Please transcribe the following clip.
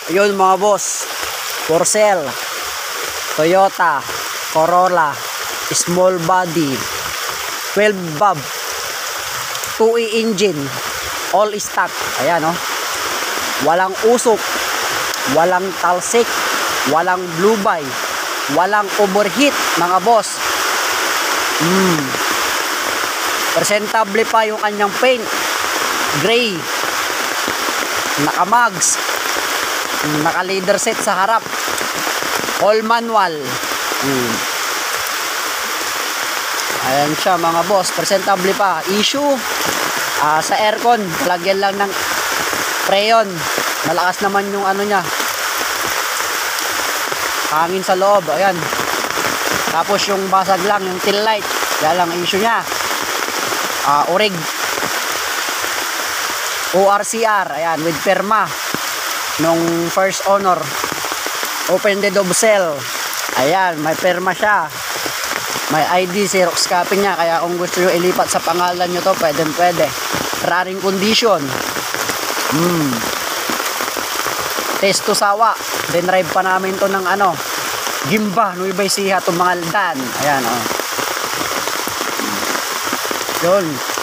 Yun mga boss, for sale, Toyota Corolla, small body, 12 valve, 2E engine, all stock. Ayan oh. Walang usok, walang talsik, walang blue by, walang overheat mga boss. Presentable pa yung kanyang paint, gray, naka mags, naka leather set sa harap, all manual. Ayan siya mga boss, presentable pa. Issue sa aircon, lagyan lang ng freon. Malakas naman yung ano nya, hangin sa loob. Ayan. Tapos yung basag lang, yung tail light, yan lang issue nya. Orig ORCR, ayan, with perma nung first owner. Open the dove cell, ayan, may perma siya, may ID, Xerox copy nya. Kaya kung gusto nyo ilipat sa pangalan nyo to, pwede. Running condition. Test to sawa, dinrive pa namin to ng ano, Gimba, Nueva Ecija, Tumangaldan. Ayan oh. Yun.